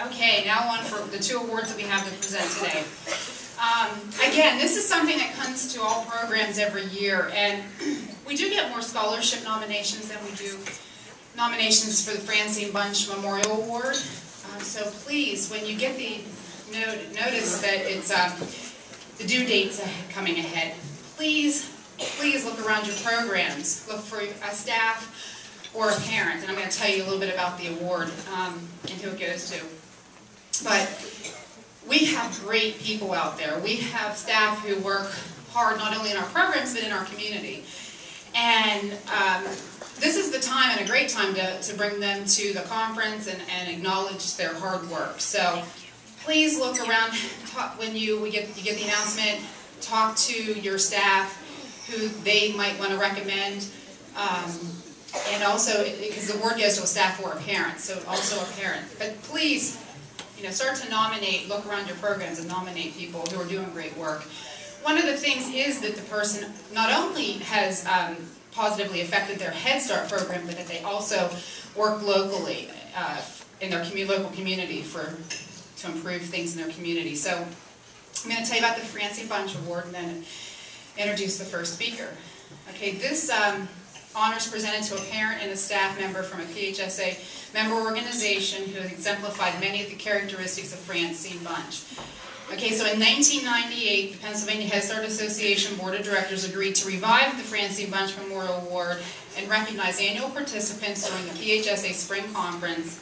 Okay, now on for the 2 awards that we have to present today. Again, this is something that comes to all programs every year, and we do get more scholarship nominations than we do nominations for the Francine Bunch Memorial Award. So please, when you get the notice that it's the due date's coming ahead, please look around your programs. Look for a staff or a parent, and I'm going to tell you a little bit about the award and who it goes to. But we have great people out there. We have staff who work hard not only in our programs but in our community. And this is the time, and a great time, to bring them to the conference and acknowledge their hard work. So please look around when you get the announcement. Talk to your staff who they might want to recommend. And also, because the award goes to a staff or a parent, so also a parent. But please, start to nominate, look around your programs and nominate people who are doing great work. One of the things is that the person not only has positively affected their Head Start program, but that they also work locally in their local community to improve things in their community. So I'm going to tell you about the Francine Bunch Award and then introduce the first speaker. Okay, this honor is presented to a parent and a staff member from a PHSA member organization who has exemplified many of the characteristics of Francine Bunch. Okay, so in 1998, the Pennsylvania Head Start Association Board of Directors agreed to revive the Francine Bunch Memorial Award and recognize annual participants during the PHSA Spring Conference.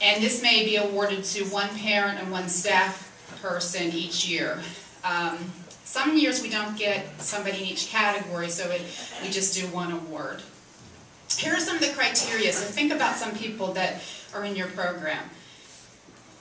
And this may be awarded to one parent and one staff person each year. Some years we don't get somebody in each category, so we just do one award. Here are some of the criteria, so think about some people that are in your program.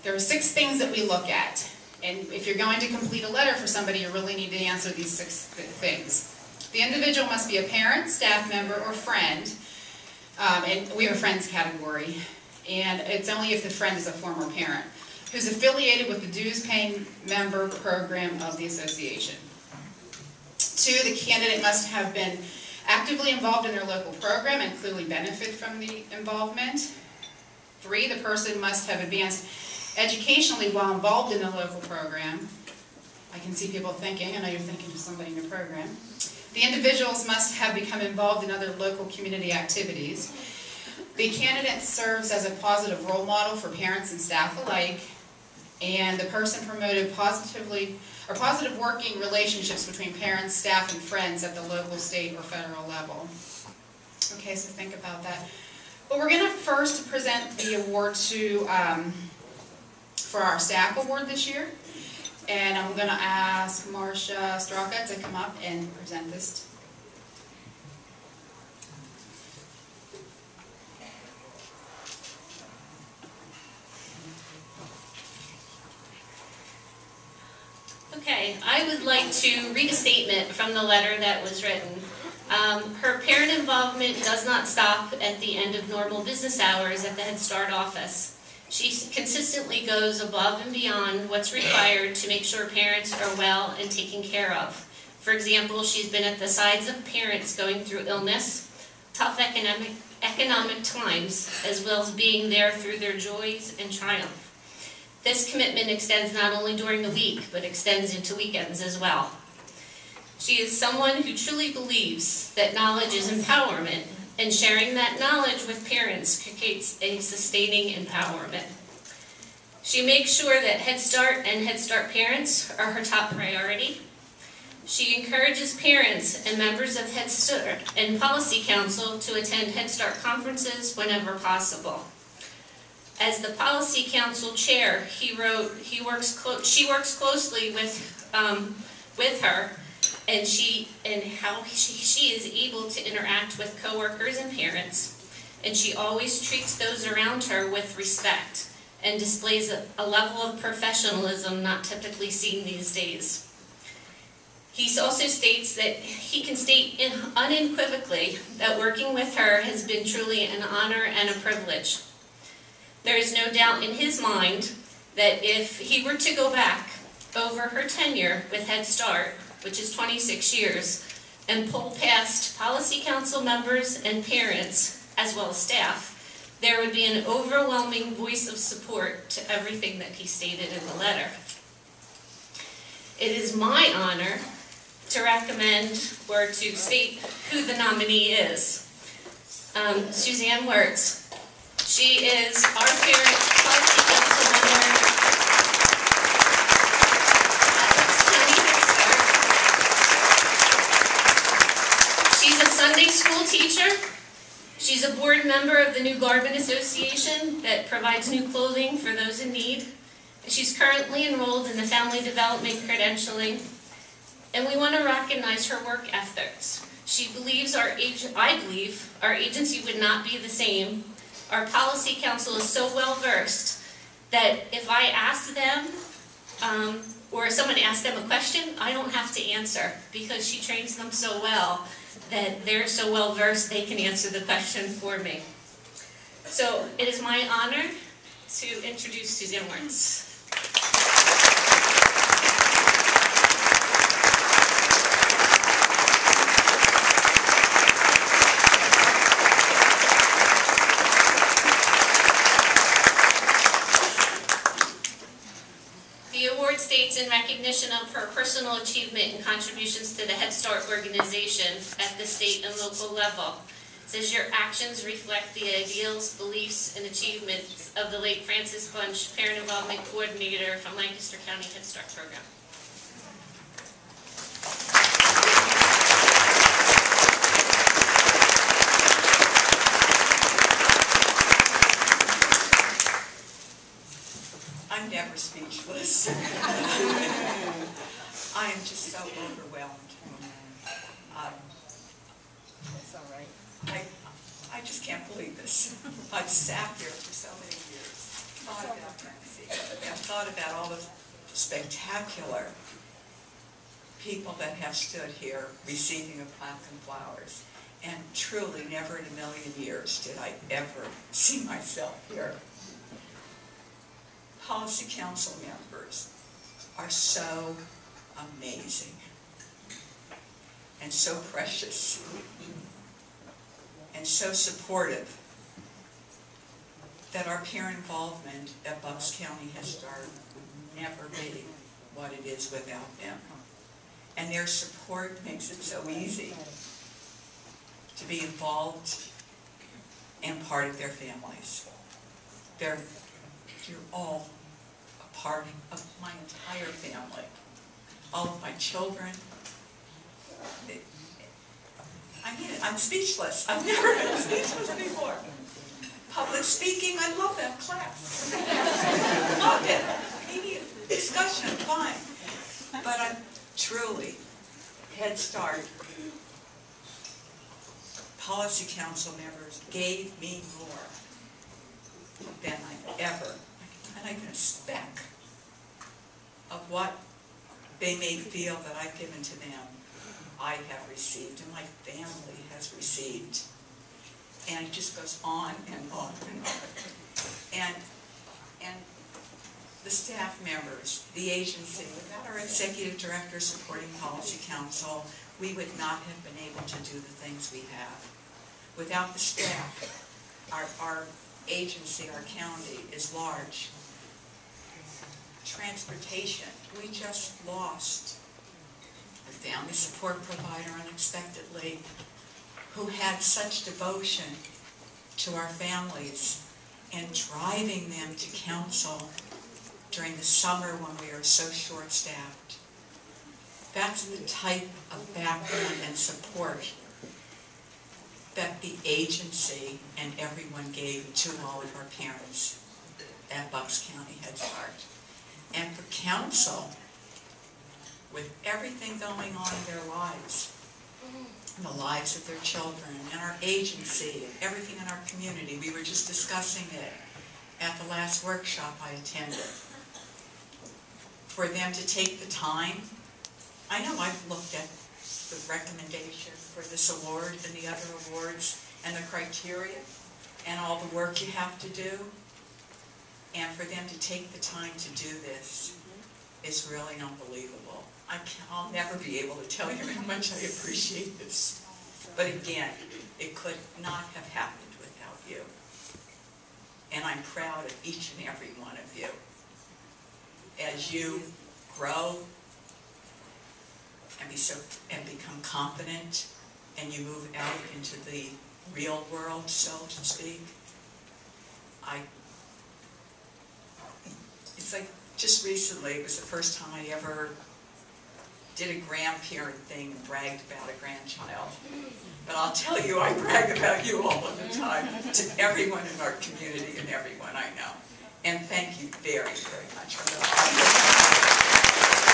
There are 6 things that we look at. And if you're going to complete a letter for somebody, you really need to answer these 6 things. The individual must be a parent, staff member, or friend. And we have a friends category. And it's only if the friend is a former parent who's affiliated with the dues-paying member program of the association. 2, the candidate must have been actively involved in their local program and clearly benefit from the involvement. 3, the person must have advanced educationally while involved in the local program. I can see people thinking, I know you're thinking of somebody in your program. The individuals must have become involved in other local community activities. The candidate serves as a positive role model for parents and staff alike, and the person promoted positive working relationships between parents, staff, and friends at the local, state, or federal level. Okay, so think about that. But we're going to first present the award for our staff award this year. And I'm going to ask Marcia Straka to come up and present this. Okay, I would like to read a statement from the letter that was written. Her parent involvement does not stop at the end of normal business hours at the Head Start office. She consistently goes above and beyond what's required to make sure parents are well and taken care of. For example, she's been at the sides of parents going through illness, tough economic times, as well as being there through their joys and triumph. This commitment extends not only during the week, but extends into weekends as well. She is someone who truly believes that knowledge is empowerment, and sharing that knowledge with parents creates a sustaining empowerment. She makes sure that Head Start and Head Start parents are her top priority. She encourages parents and members of Head Start and Policy Council to attend Head Start conferences whenever possible. As the Policy Council chair, she works closely with her, and how she is able to interact with coworkers and parents, and she always treats those around her with respect and displays a level of professionalism not typically seen these days. He also states that he can state unequivocally that working with her has been truly an honor and a privilege. There is no doubt in his mind that if he were to go back over her tenure with Head Start, which is 26 years, and pull past Policy Council members and parents, as well as staff, there would be an overwhelming voice of support to everything that he stated in the letter. It is my honor to recommend or to state who the nominee is. Suzanne Wirtz. She is our parent policy council member at County Head Start. She's a Sunday school teacher. She's a board member of the New Garment Association that provides new clothing for those in need. She's currently enrolled in the Family Development Credentialing, and we want to recognize her work ethics. She believes I believe our agency would not be the same. Our policy council is so well versed that if I ask them, or someone asks them a question, I don't have to answer, because she trains them so well that they're so well versed they can answer the question for me. So it is my honor to introduce Suzanne Wirtz. The award states in recognition of her personal achievement and contributions to the Head Start organization at the state and local level. It says your actions reflect the ideals, beliefs, and achievements of the late Francine Bunch, Parent Involvement Coordinator from Lancaster County Head Start Program. I'm never speechless. I am just so overwhelmed. It's all right. I just can't believe this. I've sat here for so many years, thought about Francine, and thought about all the spectacular people that have stood here receiving a plaque and flowers. And truly, never in a million years did I ever see myself here. Policy council members are so amazing and so precious and so supportive that our parent involvement at Bucks County Head Start would never be what it is without them. And their support makes it so easy to be involved and part of their families. You're all a part of my entire family. All of my children. I'm speechless. I've never been speechless before. Public speaking, I love that class. Loved it. Maybe discussion, fine. But I'm truly, Head Start, policy council members gave me more than I've ever, and I can a speck of what they may feel that I've given to them, I have received, and my family has received. And it just goes on and on and on. And the staff members, the agency, without our executive director supporting policy council, we would not have been able to do the things we have. Without the staff, our agency, our county, is large. Transportation, we just lost a family support provider unexpectedly who had such devotion to our families and driving them to council during the summer when we are so short-staffed. That's the type of background and support that the agency and everyone gave to all of our parents at Bucks County Head Start. And for council, with everything going on in their lives, and the lives of their children, and our agency, and everything in our community, we were just discussing it at the last workshop I attended. For them to take the time, I know I've looked at the recommendation for this award and the other awards and the criteria and all the work you have to do, and for them to take the time to do this is really unbelievable. I'll never be able to tell you how much I appreciate this. But again, it could not have happened without you. and I'm proud of each and every one of you. As you grow and become confident, and you move out into the real world, so to speak, it's like just recently, it was the first time I ever did a grandparent thing and bragged about a grandchild. But I'll tell you, I brag about you all of the time to everyone in our community and everyone I know. And thank you very, very much for that.